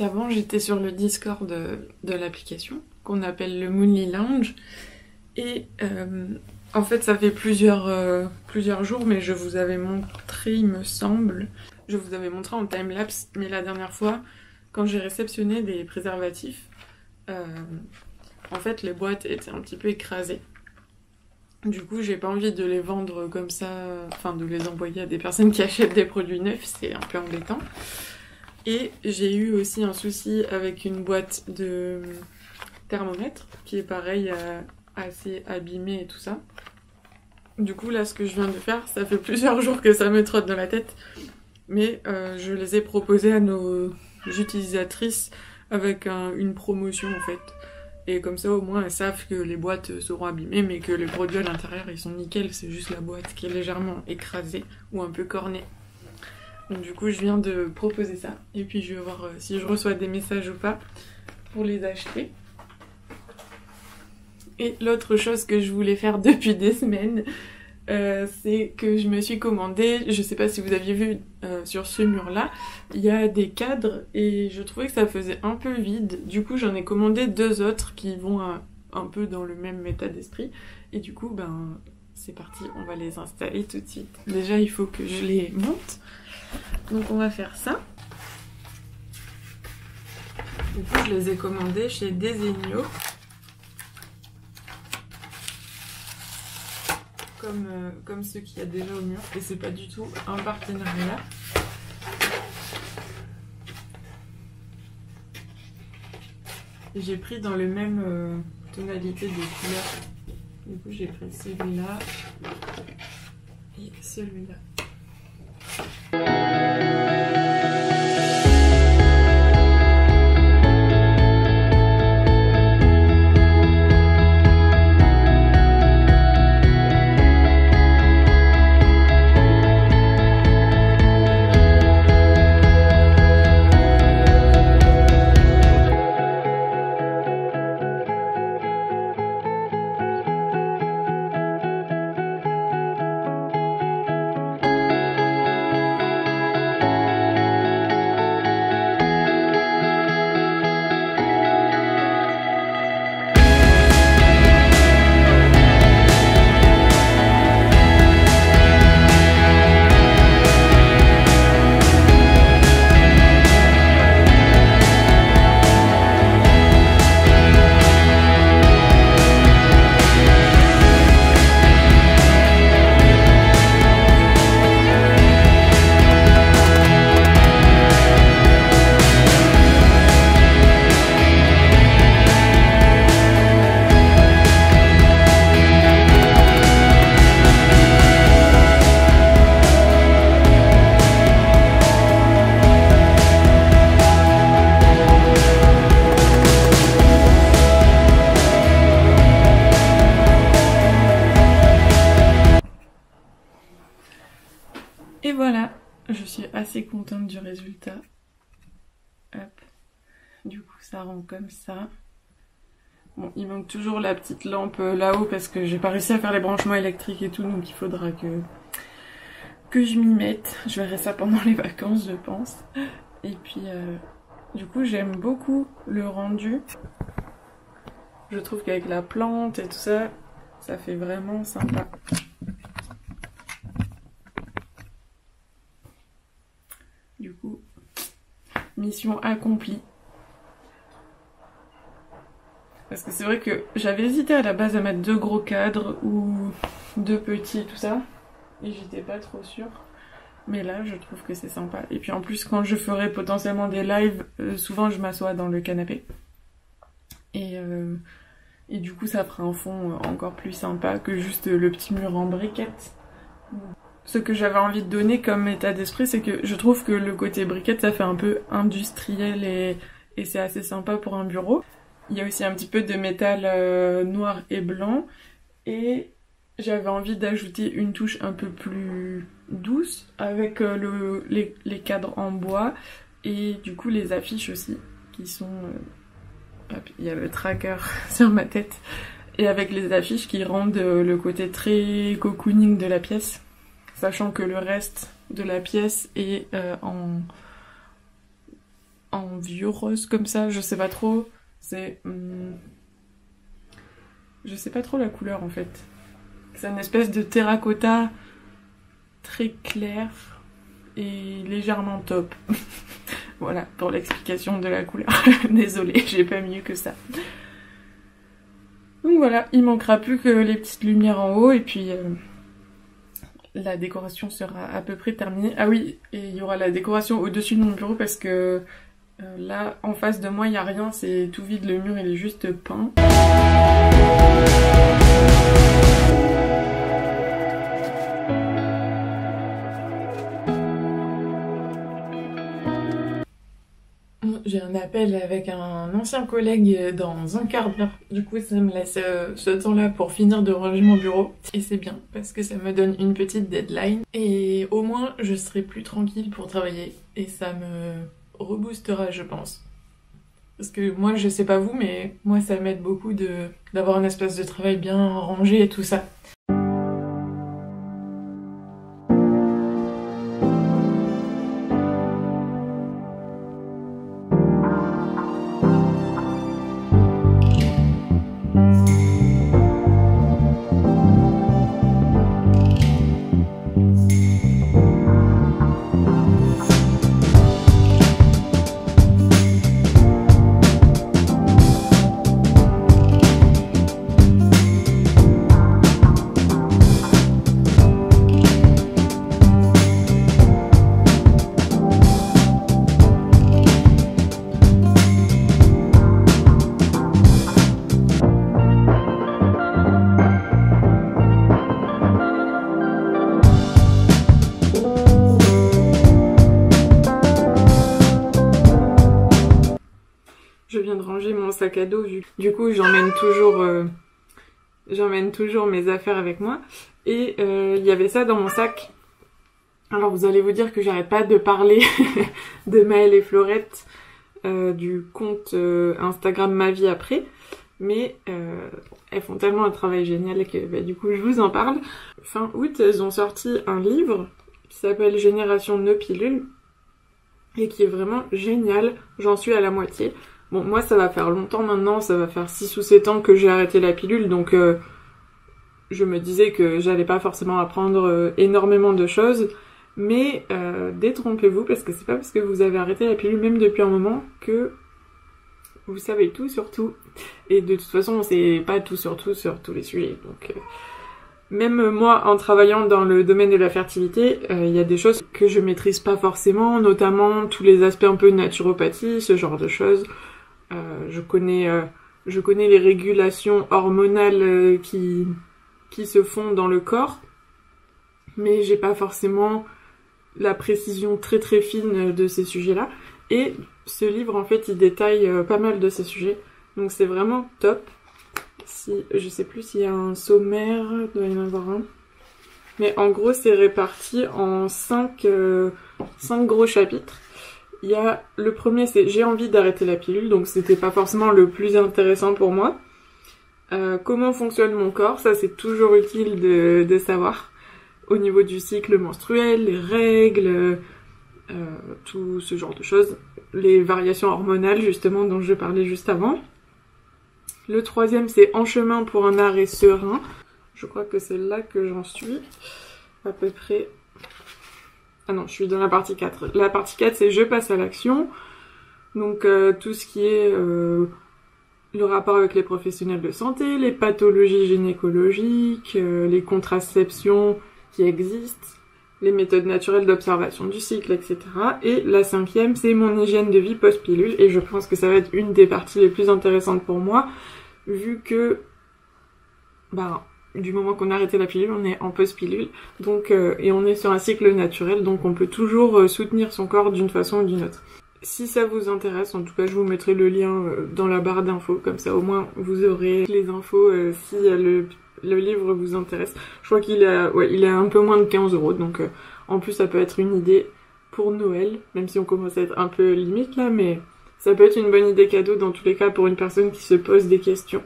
avant, j'étais sur le Discord de l'application, qu'on appelle le Moonly Lounge. Et en fait, ça fait plusieurs jours, mais je vous avais montré, il me semble. Je vous avais montré en timelapse, mais la dernière fois, quand j'ai réceptionné des préservatifs, en fait, les boîtes étaient un petit peu écrasées. Du coup, j'ai pas envie de les vendre comme ça, enfin de les envoyer à des personnes qui achètent des produits neufs, c'est un peu embêtant. Et j'ai eu aussi un souci avec une boîte de thermomètre, qui est pareil, assez abîmée et tout ça. Du coup, là, ce que je viens de faire, ça fait plusieurs jours que ça me trotte dans la tête, mais je les ai proposés à nos utilisatrices avec une promotion en fait. Et comme ça, au moins, elles savent que les boîtes seront abîmées, mais que les produits à l'intérieur, ils sont nickel. C'est juste la boîte qui est légèrement écrasée ou un peu cornée. Donc du coup, je viens de proposer ça. Et puis, je vais voir si je reçois des messages ou pas pour les acheter. Et l'autre chose que je voulais faire depuis des semaines, c'est que je me suis commandé, je sais pas si vous aviez vu sur ce mur-là, il y a des cadres et je trouvais que ça faisait un peu vide. Du coup, j'en ai commandé 2 autres qui vont un peu dans le même état d'esprit. Et du coup, ben, c'est parti, on va les installer tout de suite. Déjà, il faut que je les monte. Donc, on va faire ça. Du coup, je les ai commandés chez Desenio. Comme ceux qu'il y a déjà au mur, et c'est pas du tout un partenariat. J'ai pris dans les mêmes tonalités de couleurs. Du coup, j'ai pris celui-là et celui-là. Et voilà, je suis assez contente du résultat. Hop. Du coup, ça rend comme ça. Bon, il manque toujours la petite lampe là-haut parce que j'ai pas réussi à faire les branchements électriques et tout, donc il faudra que je m'y mette. Je verrai ça pendant les vacances, je pense. Et puis, du coup, j'aime beaucoup le rendu. Je trouve qu'avec la plante et tout ça, ça fait vraiment sympa. Du coup, mission accomplie. Parce que c'est vrai que j'avais hésité à la base à mettre 2 gros cadres ou 2 petits et tout ça. Et j'étais pas trop sûre. Mais là, je trouve que c'est sympa. Et puis en plus, quand je ferai potentiellement des lives, souvent je m'assois dans le canapé. Et du coup, ça fera un fond encore plus sympa que juste le petit mur en briquettes. Ce que j'avais envie de donner comme état d'esprit, c'est que je trouve que le côté briquette, ça fait un peu industriel et c'est assez sympa pour un bureau. Il y a aussi un petit peu de métal noir et blanc. Et j'avais envie d'ajouter une touche un peu plus douce avec les cadres en bois. Et du coup, les affiches aussi, qui sont... hop, il y a le tracker sur ma tête. Et avec les affiches qui rendent le côté très cocooning de la pièce. Sachant que le reste de la pièce est en vieux rose comme ça, je sais pas trop. C'est... je sais pas trop la couleur en fait. C'est une espèce de terracotta très clair et légèrement taupe. Voilà, pour l'explication de la couleur. Désolée, j'ai pas mieux que ça. Donc voilà, il manquera plus que les petites lumières en haut et puis la décoration sera à peu près terminée. Ah oui, et il y aura la décoration au-dessus de mon bureau parce que là, en face de moi, il n'y a rien, c'est tout vide, le mur il est juste peint. J'ai un appel avec un ancien collègue dans un quart d'heure. Du coup, ça me laisse ce temps-là pour finir de ranger mon bureau. Et c'est bien, parce que ça me donne une petite deadline. Et au moins, je serai plus tranquille pour travailler. Et ça me reboostera, je pense. Parce que moi, je sais pas vous, mais moi, ça m'aide beaucoup d'avoir un espace de travail bien rangé et tout ça. Je viens de ranger mon sac à dos, du coup j'emmène toujours mes affaires avec moi. Et il y avait ça dans mon sac. Alors vous allez vous dire que j'arrête pas de parler de Maëlle et Florette, du compte Instagram Ma Vie Après. Mais elles font tellement un travail génial que bah, du coup je vous en parle. Fin août, elles ont sorti un livre qui s'appelle Génération No Pilule et qui est vraiment génial. J'en suis à la moitié. Bon, moi ça va faire longtemps maintenant, ça va faire 6 ou 7 ans que j'ai arrêté la pilule, donc je me disais que j'allais pas forcément apprendre énormément de choses, mais détrompez-vous, parce que c'est pas parce que vous avez arrêté la pilule, même depuis un moment, que vous savez tout sur tout. Et de toute façon, on sait pas tout sur tous les sujets, donc... Même moi, en travaillant dans le domaine de la fertilité, il y a des choses que je maîtrise pas forcément, notamment tous les aspects un peu de naturopathie, ce genre de choses. Je connais les régulations hormonales qui se font dans le corps, mais j'ai pas forcément la précision très très fine de ces sujets-là. Et ce livre, en fait, il détaille pas mal de ces sujets, donc c'est vraiment top. Je sais plus s'il y a un sommaire, il doit y en avoir un. Mais en gros, c'est réparti en 5 gros chapitres. Il y a le premier, c'est j'ai envie d'arrêter la pilule, donc c'était pas forcément le plus intéressant pour moi. Comment fonctionne mon corps, ça c'est toujours utile de savoir. Au niveau du cycle menstruel, les règles, tout ce genre de choses. Les variations hormonales justement dont je parlais juste avant. Le troisième, c'est En chemin pour un arrêt serein. Je crois que c'est là que j'en suis, à peu près. Ah non, je suis dans la partie 4. La partie 4, c'est Je passe à l'action. Donc tout ce qui est le rapport avec les professionnels de santé, les pathologies gynécologiques, les contraceptions qui existent, les méthodes naturelles d'observation du cycle, etc. Et la 5e, c'est Mon hygiène de vie post-pilule. Et je pense que ça va être une des parties les plus intéressantes pour moi, vu que du moment qu'on a arrêté la pilule, on est en post-pilule, donc et on est sur un cycle naturel, donc on peut toujours soutenir son corps d'une façon ou d'une autre. Si ça vous intéresse, en tout cas je vous mettrai le lien dans la barre d'infos, comme ça au moins vous aurez les infos si le livre vous intéresse. Je crois qu'il est un peu moins de 15 €, donc en plus ça peut être une idée pour Noël, même si on commence à être un peu limite là, mais ça peut être une bonne idée cadeau dans tous les cas pour une personne qui se pose des questions.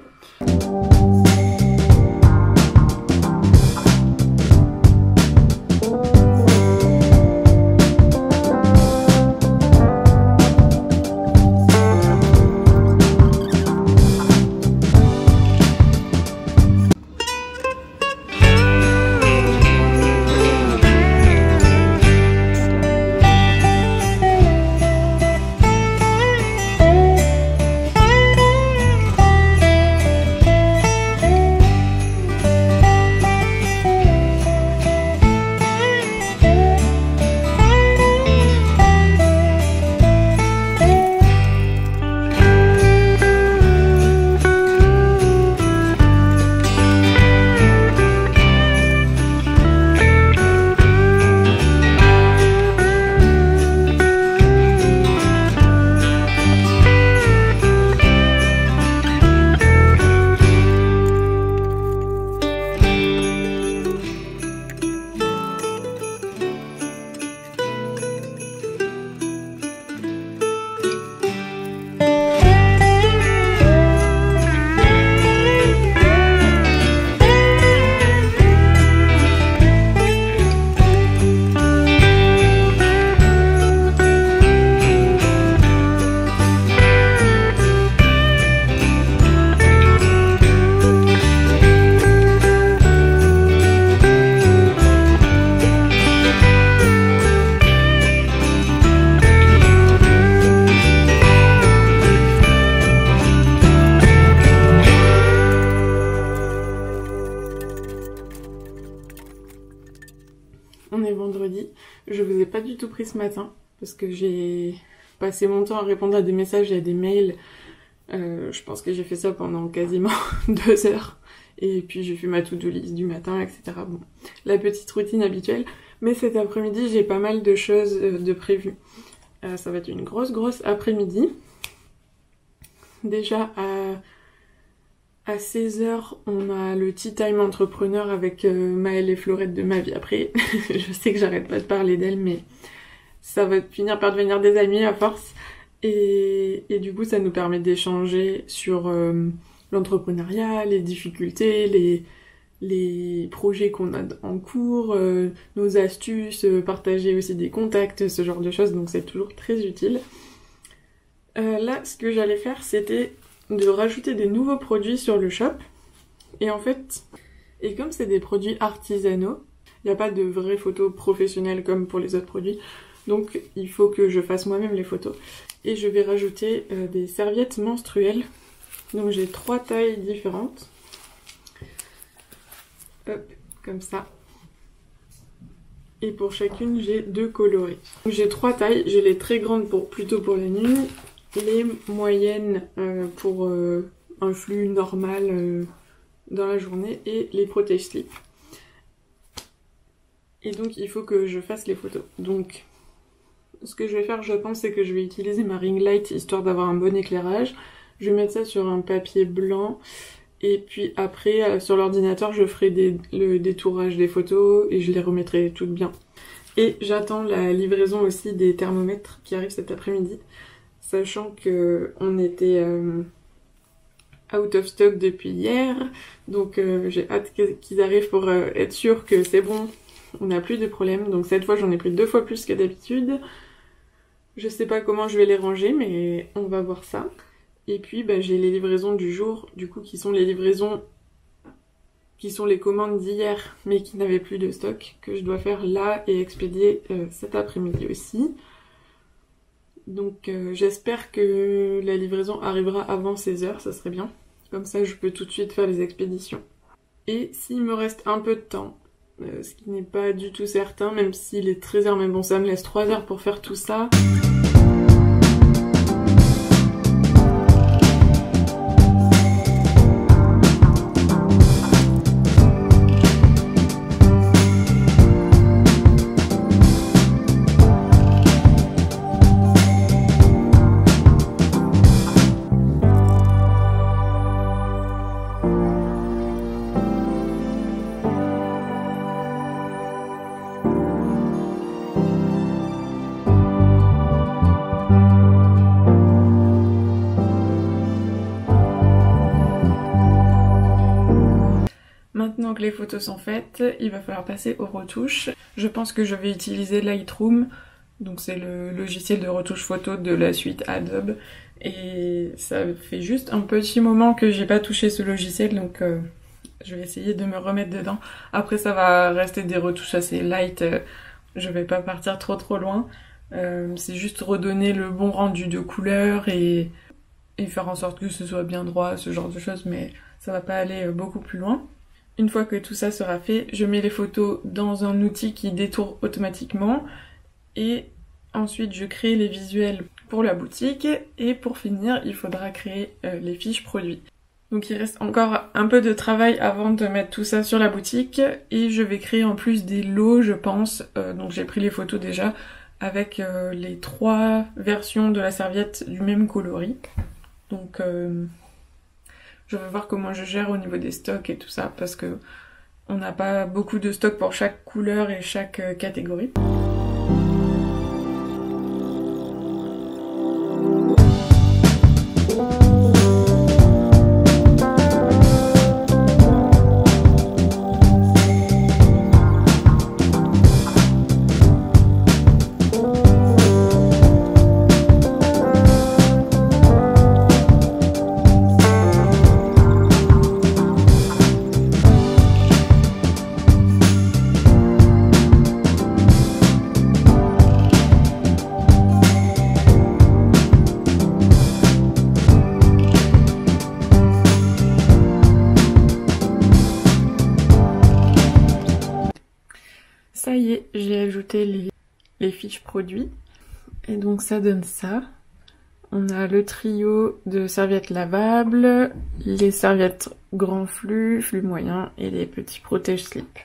vendredi. Je vous ai pas du tout pris ce matin parce que j'ai passé mon temps à répondre à des messages et à des mails. Je pense que j'ai fait ça pendant quasiment 2 heures. Et puis j'ai fait ma to-do list du matin, etc. Bon, la petite routine habituelle. Mais cet après-midi, j'ai pas mal de choses de prévues. Ça va être une grosse après-midi. Déjà à 16h, on a le tea time entrepreneur avec Maëlle et Florette de Ma Vie Après. Je sais que j'arrête pas de parler d'elles, mais ça va finir par devenir des amis à force. Et du coup, ça nous permet d'échanger sur l'entrepreneuriat, les difficultés, les projets qu'on a en cours, nos astuces, partager aussi des contacts, ce genre de choses, donc c'est toujours très utile. Là, ce que j'allais faire, c'était de rajouter des nouveaux produits sur le shop. Et en fait, comme c'est des produits artisanaux, il n'y a pas de vraies photos professionnelles comme pour les autres produits, donc il faut que je fasse moi-même les photos. Et je vais rajouter des serviettes menstruelles. Donc j'ai 3 tailles différentes. Hop, comme ça. Et pour chacune, j'ai 2 coloris. J'ai 3 tailles. J'ai les très grandes plutôt pour la nuit, les moyennes pour un flux normal dans la journée et les protège slip. Et donc il faut que je fasse les photos. Donc ce que je vais faire, je pense, c'est que je vais utiliser ma ring light histoire d'avoir un bon éclairage. Je vais mettre ça sur un papier blanc. Et puis après, sur l'ordinateur, je ferai le détourage des photos et je les remettrai toutes bien. Et j'attends la livraison aussi des thermomètres qui arrivent cet après-midi. Sachant qu'on était out of stock depuis hier. Donc j'ai hâte qu'ils arrivent pour être sûr que c'est bon. On n'a plus de problème. Donc cette fois, j'en ai pris 2 fois plus que d'habitude. Je sais pas comment je vais les ranger, mais on va voir ça. Et puis j'ai les livraisons du jour, du coup, qui sont les livraisons, qui sont les commandes d'hier, mais qui n'avaient plus de stock, que je dois faire là et expédier cet après-midi aussi. Donc j'espère que la livraison arrivera avant 16h, ça serait bien. Comme ça, je peux tout de suite faire les expéditions. Et s'il me reste un peu de temps, ce qui n'est pas du tout certain, même s'il est 13h, mais bon, ça me laisse 3 heures pour faire tout ça. Maintenant que les photos sont faites, il va falloir passer aux retouches. Je pense que je vais utiliser Lightroom, donc c'est le logiciel de retouche photo de la suite Adobe. Et ça fait juste un petit moment que j'ai pas touché ce logiciel, donc je vais essayer de me remettre dedans. Après ça va rester des retouches assez light, je vais pas partir trop loin. C'est juste redonner le bon rendu de couleur et faire en sorte que ce soit bien droit, ce genre de choses, mais ça va pas aller beaucoup plus loin. Une fois que tout ça sera fait, je mets les photos dans un outil qui détourne automatiquement et ensuite je crée les visuels pour la boutique et pour finir, il faudra créer les fiches produits. Donc il reste encore un peu de travail avant de mettre tout ça sur la boutique et je vais créer en plus des lots, je pense. Donc j'ai pris les photos déjà avec les 3 versions de la serviette du même coloris. Donc je vais voir comment je gère au niveau des stocks et tout ça parce que on n'a pas beaucoup de stocks pour chaque couleur et chaque catégorie. Ça y est, j'ai ajouté les fiches produits. Et donc ça donne ça. On a le trio de serviettes lavables, les serviettes grand flux, flux moyen et les petits protège-slip.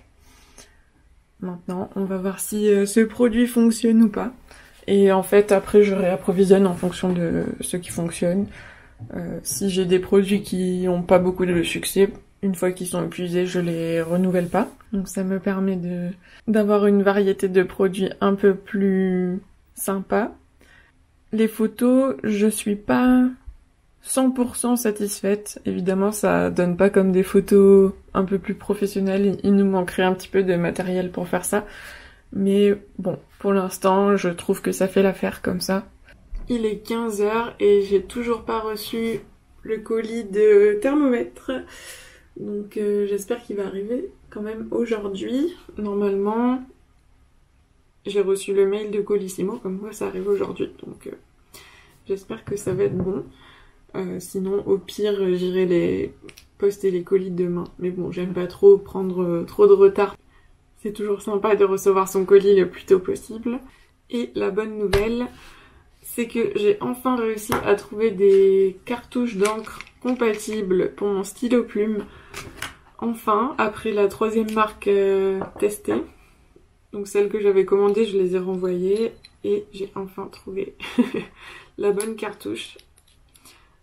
Maintenant, on va voir si ce produit fonctionne ou pas. Et en fait, après, je réapprovisionne en fonction de ce qui fonctionne. Si j'ai des produits qui n'ont pas beaucoup de succès, une fois qu'ils sont épuisés, je les renouvelle pas. Donc ça me permet d'avoir une variété de produits un peu plus sympa. Les photos, je suis pas 100% satisfaite. Évidemment, ça donne pas comme des photos un peu plus professionnelles. Il nous manquerait un petit peu de matériel pour faire ça. Mais bon, pour l'instant, je trouve que ça fait l'affaire comme ça. Il est 15h et j'ai toujours pas reçu le colis de thermomètre. Donc j'espère qu'il va arriver quand même aujourd'hui. Normalement, j'ai reçu le mail de Colissimo, comme quoi ça arrive aujourd'hui. Donc j'espère que ça va être bon. Sinon, au pire, j'irai poster les colis demain. Mais bon, j'aime pas trop prendre trop de retard. C'est toujours sympa de recevoir son colis le plus tôt possible. Et la bonne nouvelle, c'est que j'ai enfin réussi à trouver des cartouches d'encre compatibles pour mon stylo plume. Enfin, après la 3e marque testée. Donc celles que j'avais commandées, je les ai renvoyées. Et j'ai enfin trouvé la bonne cartouche.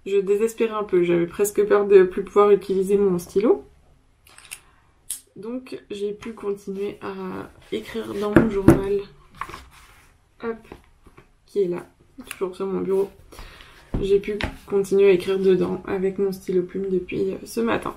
Je désespérais un peu, j'avais presque peur de plus pouvoir utiliser mon stylo. Donc j'ai pu continuer à écrire dans mon journal, hop, qui est là, toujours sur mon bureau. J'ai pu continuer à écrire dedans avec mon stylo plume depuis ce matin.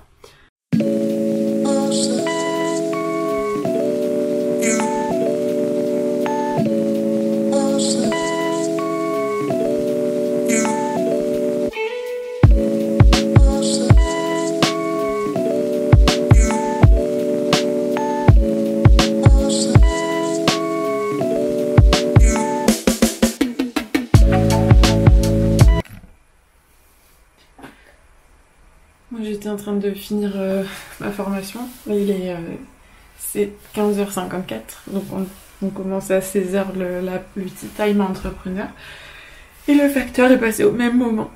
J'étais en train de finir ma formation. C'est 15h54, donc on commence à 16h le tea time entrepreneur. Et le facteur est passé au même moment.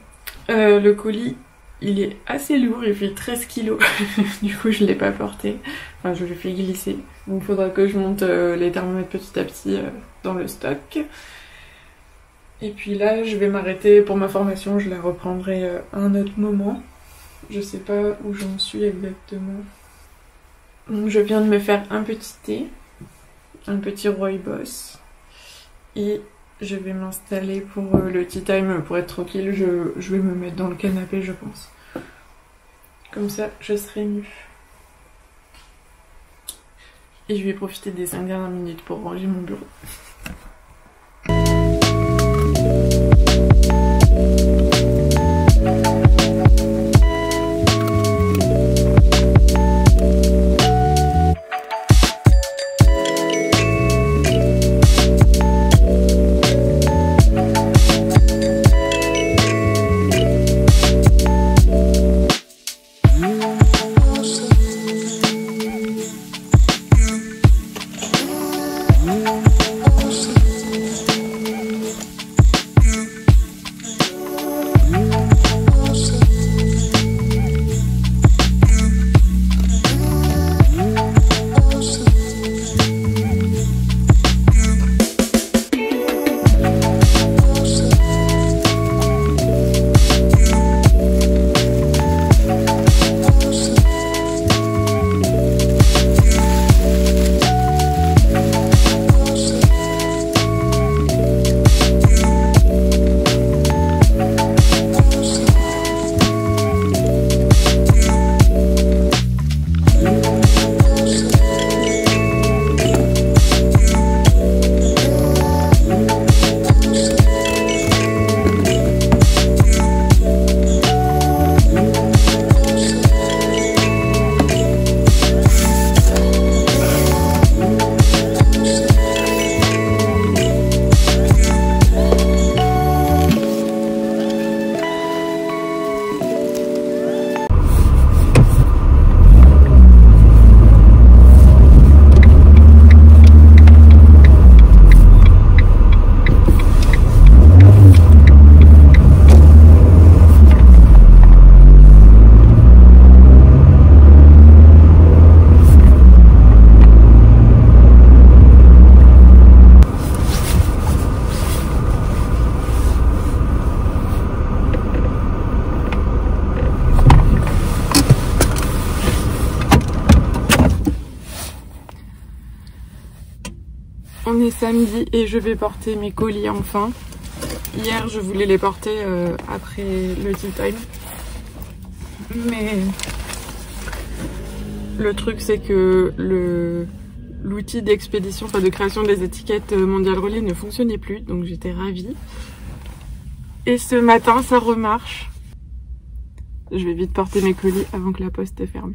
Le colis, il est assez lourd, il fait 13 kilos. Du coup, je ne l'ai pas porté. Enfin, je l'ai fait glisser. Donc il faudra que je monte les thermomètres petit à petit dans le stock. Et puis là, je vais m'arrêter pour ma formation. Je la reprendrai à un autre moment. Je sais pas où j'en suis exactement. Donc je viens de me faire un petit thé, un petit rooibos, et je vais m'installer pour le tea time pour être tranquille. Je vais me mettre dans le canapé, je pense. Comme ça, je serai mieux. Et je vais profiter des 5 dernières minutes pour ranger mon bureau. On est samedi et je vais porter mes colis enfin. Hier je voulais les porter après le tea time. Mais le truc c'est que l'outil d'expédition, enfin de création des étiquettes Mondial Relais ne fonctionnait plus, donc j'étais ravie. Et ce matin ça remarche. Je vais vite porter mes colis avant que la poste ferme.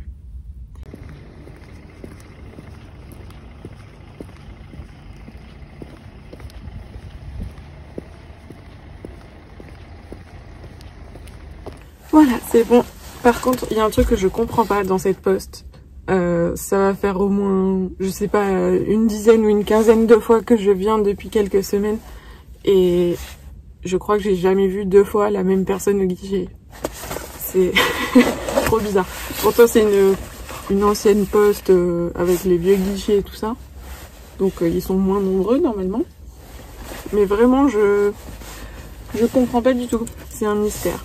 Voilà, c'est bon. Par contre, il y a un truc que je comprends pas dans cette poste. Ça va faire au moins, je sais pas, une dizaine ou une quinzaine de fois que je viens depuis quelques semaines. Et je crois que j'ai jamais vu 2 fois la même personne au guichet. C'est trop bizarre. Pourtant, c'est une ancienne poste avec les vieux guichets et tout ça. Donc, ils sont moins nombreux normalement. Mais vraiment, je comprends pas du tout. C'est un mystère.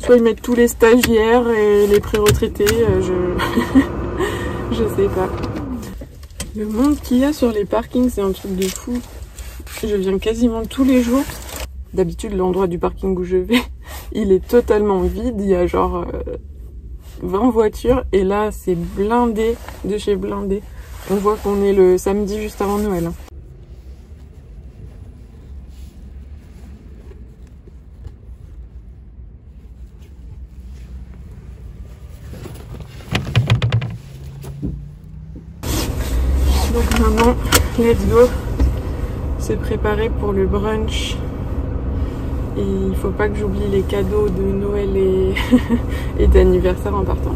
Soit ils mettent tous les stagiaires et les pré-retraités, je sais pas. Le monde qu'il y a sur les parkings, c'est un truc de fou. Je viens quasiment tous les jours. D'habitude, l'endroit du parking où je vais, il est totalement vide. Il y a genre 20 voitures et là, c'est blindé de chez blindé. On voit qu'on est le samedi juste avant Noël. Donc maintenant, let's go, se préparer pour le brunch. Et il faut pas que j'oublie les cadeaux de Noël et d'anniversaire en partant.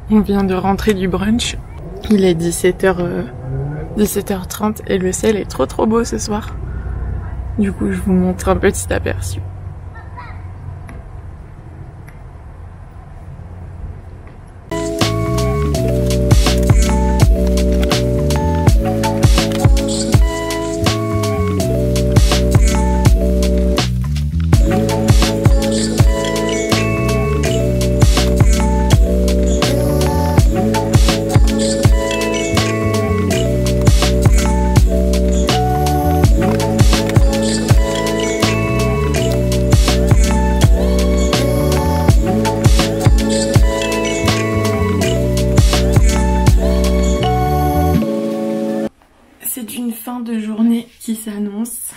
On vient de rentrer du brunch. Il est 17h30 et le ciel est trop beau ce soir. Du coup, je vous montre un petit aperçu. C'est une fin de journée qui s'annonce.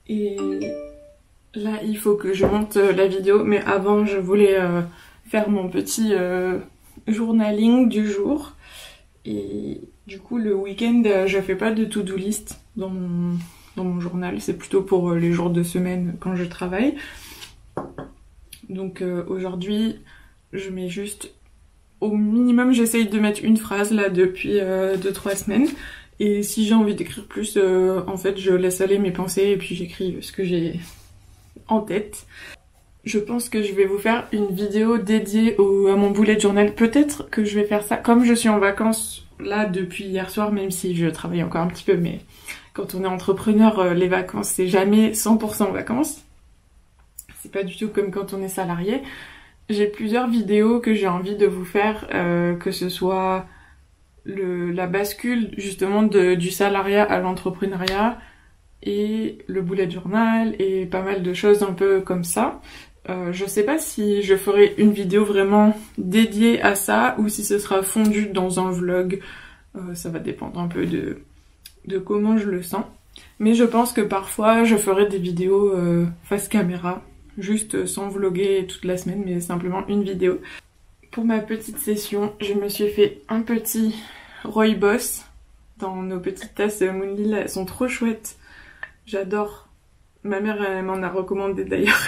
Et là, il faut que je monte la vidéo. Mais avant, je voulais faire mon petit journaling du jour. Et du coup, le week-end, je fais pas de to-do list dans mon journal. C'est plutôt pour les jours de semaine quand je travaille. Donc aujourd'hui, je mets juste... Au minimum, j'essaye de mettre une phrase là depuis 2-3 semaines. Et si j'ai envie d'écrire plus, en fait, je laisse aller mes pensées et puis j'écris ce que j'ai en tête. Je pense que je vais vous faire une vidéo dédiée à mon bullet journal. Peut-être que je vais faire ça comme je suis en vacances là depuis hier soir, même si je travaille encore un petit peu. Mais quand on est entrepreneur, les vacances, c'est jamais 100% vacances. C'est pas du tout comme quand on est salarié. J'ai plusieurs vidéos que j'ai envie de vous faire, que ce soit la bascule justement du salariat à l'entrepreneuriat et le bullet journal et pas mal de choses un peu comme ça. Je sais pas si je ferai une vidéo vraiment dédiée à ça ou si ce sera fondu dans un vlog. Ça va dépendre un peu de comment je le sens. Mais je pense que parfois je ferai des vidéos face caméra. Juste sans vlogger toute la semaine, mais simplement une vidéo. Pour ma petite session, je me suis fait un petit rooibos dans nos petites tasses Moonly. Elles sont trop chouettes. J'adore. Ma mère elle m'en a recommandé d'ailleurs.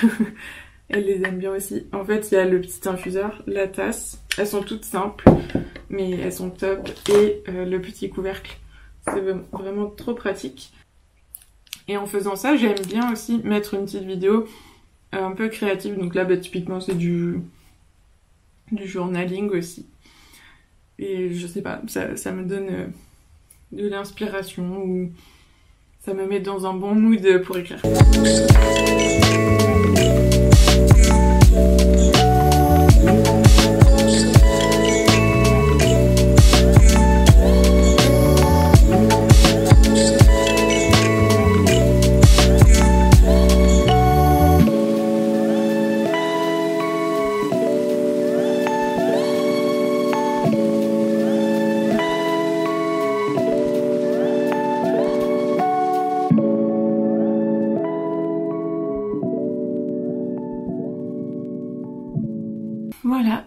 Elle les aime bien aussi. En fait, il y a le petit infuseur, la tasse. Elles sont toutes simples, mais elles sont top. Et le petit couvercle. C'est vraiment trop pratique. Et en faisant ça, j'aime bien aussi mettre une petite vidéo un peu créative. Donc là, bah, typiquement, c'est du journaling aussi. Et je sais pas, ça me donne de l'inspiration ou ça me met dans un bon mood pour écrire. Voilà,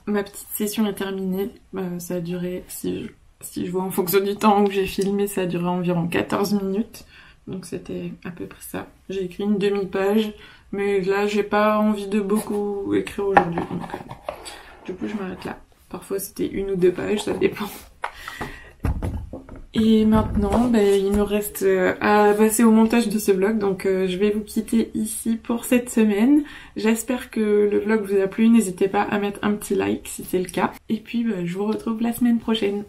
ma petite session est terminée. Ça a duré, si je vois en fonction du temps où j'ai filmé, ça a duré environ 14 minutes. Donc c'était à peu près ça. J'ai écrit une demi-page, mais là j'ai pas envie de beaucoup écrire aujourd'hui. Donc du coup je m'arrête là. Parfois c'était 1 ou 2 pages, ça dépend. Et maintenant, il me reste à passer au montage de ce vlog, donc je vais vous quitter ici pour cette semaine. J'espère que le vlog vous a plu, n'hésitez pas à mettre un petit like si c'est le cas. Et puis je vous retrouve la semaine prochaine.